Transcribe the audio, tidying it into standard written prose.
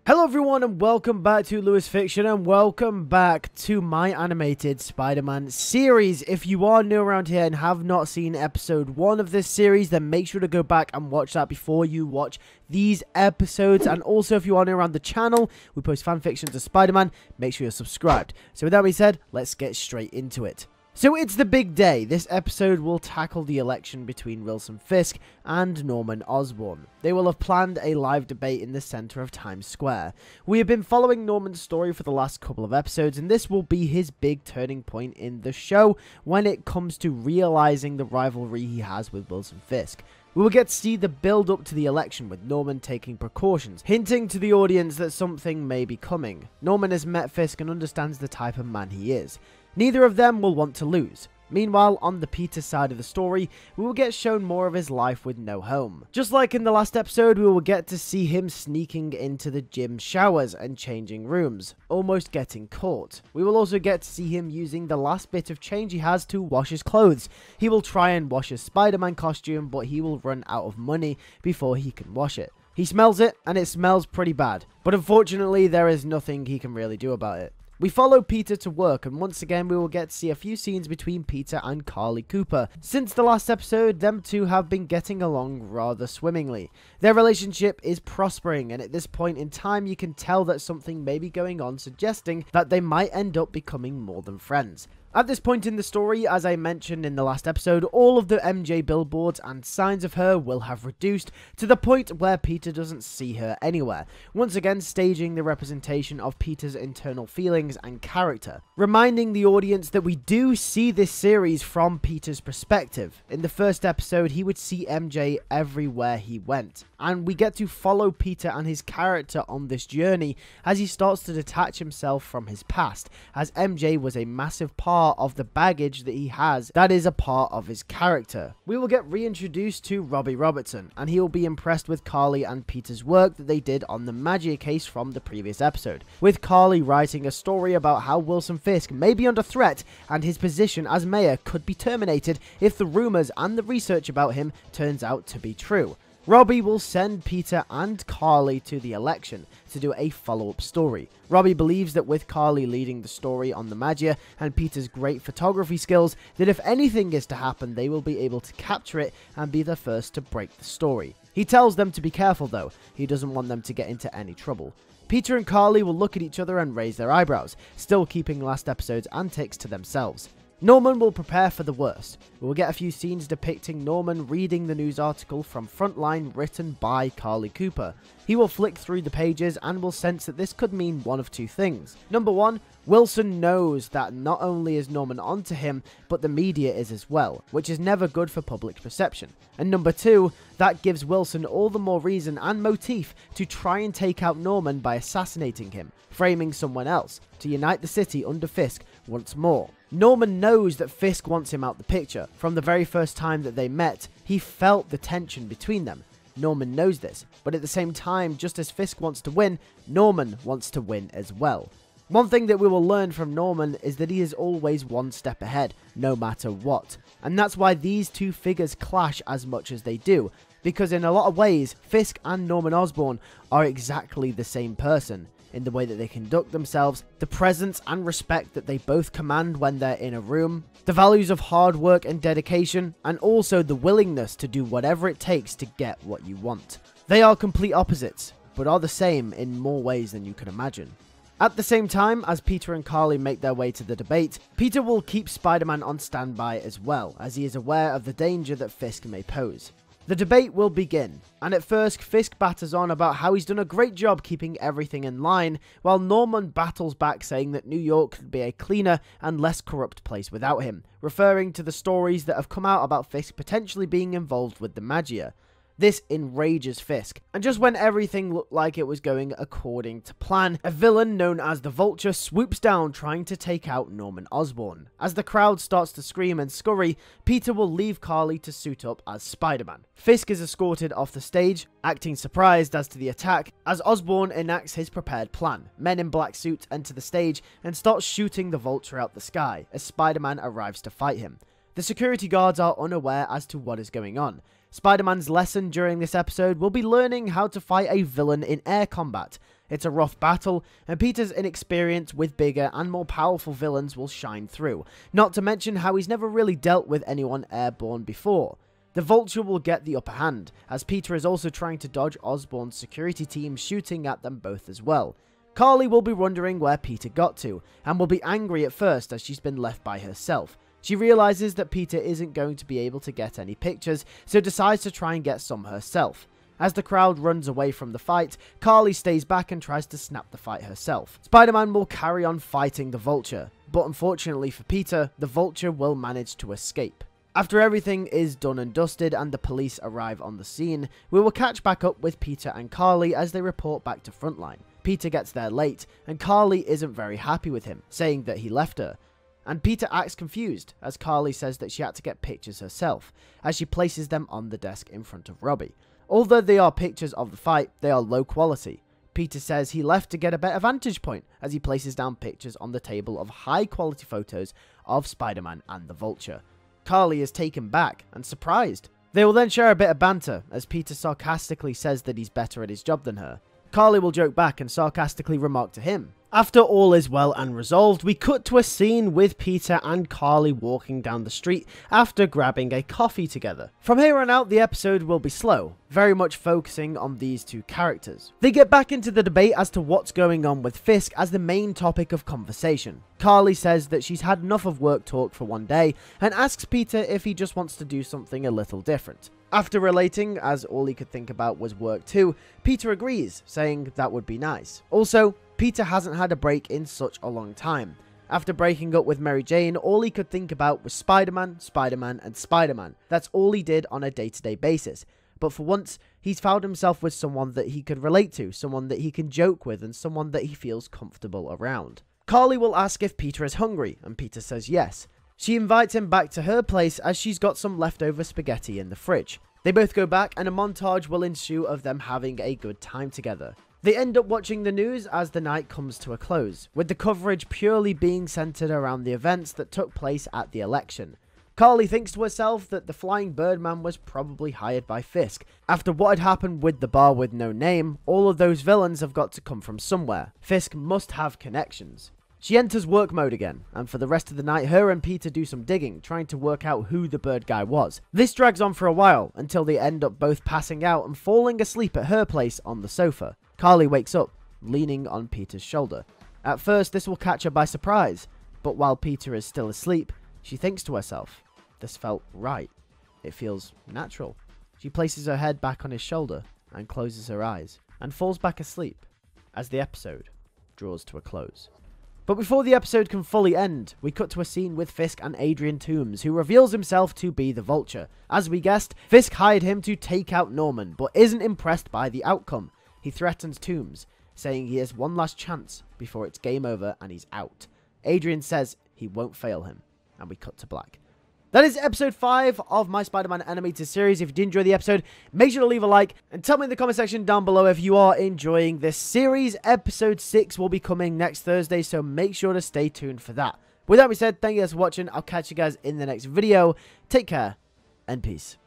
Hello everyone and welcome back to LewisFiction and welcome back to my animated Spider-Man series. If you are new around here and have not seen episode 1 of this series, then make sure to go back and watch that before you watch these episodes. And also, if you are new around the channel, we post fanfictions of Spider-Man, make sure you're subscribed. So with that being said, let's get straight into it. So it's the big day. This episode will tackle the election between Wilson Fisk and Norman Osborn. They will have planned a live debate in the center of Times Square. We have been following Norman's story for the last couple of episodes, and this will be his big turning point in the show when it comes to realizing the rivalry he has with Wilson Fisk. We will get to see the build up to the election with Norman taking precautions, hinting to the audience that something may be coming. Norman has met Fisk and understands the type of man he is. Neither of them will want to lose. Meanwhile, on the Peter side of the story, we will get shown more of his life with no home. Just like in the last episode, we will get to see him sneaking into the gym showers and changing rooms, almost getting caught. We will also get to see him using the last bit of change he has to wash his clothes. He will try and wash his Spider-Man costume, but he will run out of money before he can wash it. He smells it, and it smells pretty bad, but unfortunately there is nothing he can really do about it. We follow Peter to work, and once again we will get to see a few scenes between Peter and Carlie Cooper. Since the last episode, them two have been getting along rather swimmingly. Their relationship is prospering, and at this point in time you can tell that something may be going on, suggesting that they might end up becoming more than friends. At this point in the story, as I mentioned in the last episode, all of the MJ billboards and signs of her will have reduced to the point where Peter doesn't see her anywhere, once again staging the representation of Peter's internal feelings and character, reminding the audience that we do see this series from Peter's perspective. In the first episode, he would see MJ everywhere he went, and we get to follow Peter and his character on this journey as he starts to detach himself from his past, as MJ was a massive part of the baggage that he has that is a part of his character. We will get reintroduced to Robbie Robertson, and he will be impressed with Carlie and Peter's work that they did on the Magia case from the previous episode, with Carlie writing a story about how Wilson Fisk may be under threat and his position as mayor could be terminated if the rumors and the research about him turns out to be true. Robbie will send Peter and Carlie to the election to do a follow-up story. Robbie believes that with Carlie leading the story on the Magia and Peter's great photography skills, that if anything is to happen, they will be able to capture it and be the first to break the story. He tells them to be careful though, he doesn't want them to get into any trouble. Peter and Carlie will look at each other and raise their eyebrows, still keeping last episode's antics to themselves. Norman will prepare for the worst. We will get a few scenes depicting Norman reading the news article from Frontline written by Carlie Cooper. He will flick through the pages and will sense that this could mean one of two things. Number one, Wilson knows that not only is Norman onto him, but the media is as well, which is never good for public perception. And number two, that gives Wilson all the more reason and motif to try and take out Norman by assassinating him, framing someone else, to unite the city under Fisk once more. Norman knows that Fisk wants him out the picture. From the very first time that they met, he felt the tension between them. Norman knows this, but at the same time, just as Fisk wants to win, Norman wants to win as well. One thing that we will learn from Norman is that he is always one step ahead, no matter what. And that's why these two figures clash as much as they do, because in a lot of ways, Fisk and Norman Osborn are exactly the same person. In the way that they conduct themselves, the presence and respect that they both command when they're in a room, the values of hard work and dedication, and also the willingness to do whatever it takes to get what you want. They are complete opposites, but are the same in more ways than you can imagine. At the same time, as Peter and Carlie make their way to the debate, Peter will keep Spider-Man on standby as well, as he is aware of the danger that Fisk may pose. The debate will begin, and at first Fisk batters on about how he's done a great job keeping everything in line, while Norman battles back saying that New York could be a cleaner and less corrupt place without him, referring to the stories that have come out about Fisk potentially being involved with the Magia. This enrages Fisk, and just when everything looked like it was going according to plan, a villain known as the Vulture swoops down trying to take out Norman Osborn. As the crowd starts to scream and scurry, Peter will leave Carlie to suit up as Spider-Man. Fisk is escorted off the stage, acting surprised as to the attack, as Osborn enacts his prepared plan. Men in black suits enter the stage and start shooting the Vulture out the sky, as Spider-Man arrives to fight him. The security guards are unaware as to what is going on. Spider-Man's lesson during this episode will be learning how to fight a villain in air combat. It's a rough battle, and Peter's inexperience with bigger and more powerful villains will shine through, not to mention how he's never really dealt with anyone airborne before. The Vulture will get the upper hand, as Peter is also trying to dodge Osborn's security team shooting at them both as well. Carlie will be wondering where Peter got to, and will be angry at first as she's been left by herself. She realizes that Peter isn't going to be able to get any pictures, so decides to try and get some herself. As the crowd runs away from the fight, Carlie stays back and tries to snap the fight herself. Spider-Man will carry on fighting the Vulture, but unfortunately for Peter, the Vulture will manage to escape. After everything is done and dusted and the police arrive on the scene, we will catch back up with Peter and Carlie as they report back to Frontline. Peter gets there late, and Carlie isn't very happy with him, saying that he left her. And Peter acts confused, as Carlie says that she had to get pictures herself, as she places them on the desk in front of Robbie. Although they are pictures of the fight, they are low quality. Peter says he left to get a better vantage point, as he places down pictures on the table of high quality photos of Spider-Man and the Vulture. Carlie is taken back and surprised. They will then share a bit of banter, as Peter sarcastically says that he's better at his job than her. Carlie will joke back and sarcastically remark to him. After all is well and resolved, we cut to a scene with Peter and Carlie walking down the street after grabbing a coffee together. From here on out, the episode will be slow, very much focusing on these two characters. They get back into the debate as to what's going on with Fisk as the main topic of conversation. Carlie says that she's had enough of work talk for one day and asks Peter if he just wants to do something a little different. After relating, as all he could think about was work too, Peter agrees, saying that would be nice. Also, Peter hasn't had a break in such a long time. After breaking up with Mary Jane, all he could think about was Spider-Man, Spider-Man, and Spider-Man. That's all he did on a day-to-day basis. But for once, he's found himself with someone that he can relate to, someone that he can joke with, and someone that he feels comfortable around. Carlie will ask if Peter is hungry, and Peter says yes. She invites him back to her place as she's got some leftover spaghetti in the fridge. They both go back and a montage will ensue of them having a good time together. They end up watching the news as the night comes to a close, with the coverage purely being centered around the events that took place at the election. Carlie thinks to herself that the Flying Birdman was probably hired by Fisk. After what had happened with the bar with no name, all of those villains have got to come from somewhere. Fisk must have connections. She enters work mode again, and for the rest of the night, her and Peter do some digging, trying to work out who the bird guy was. This drags on for a while, until they end up both passing out and falling asleep at her place on the sofa. Carlie wakes up, leaning on Peter's shoulder. At first, this will catch her by surprise, but while Peter is still asleep, she thinks to herself, this felt right. It feels natural. She places her head back on his shoulder and closes her eyes, and falls back asleep as the episode draws to a close. But before the episode can fully end, we cut to a scene with Fisk and Adrian Toomes, who reveals himself to be the Vulture. As we guessed, Fisk hired him to take out Norman, but isn't impressed by the outcome. He threatens Toomes, saying he has one last chance before it's game over and he's out. Adrian says he won't fail him, and we cut to black. That is episode 5 of my Spider-Man animated series. If you did enjoy the episode, make sure to leave a like and tell me in the comment section down below if you are enjoying this series. Episode 6 will be coming next Thursday, so make sure to stay tuned for that. With that being said, thank you guys for watching. I'll catch you guys in the next video. Take care and peace.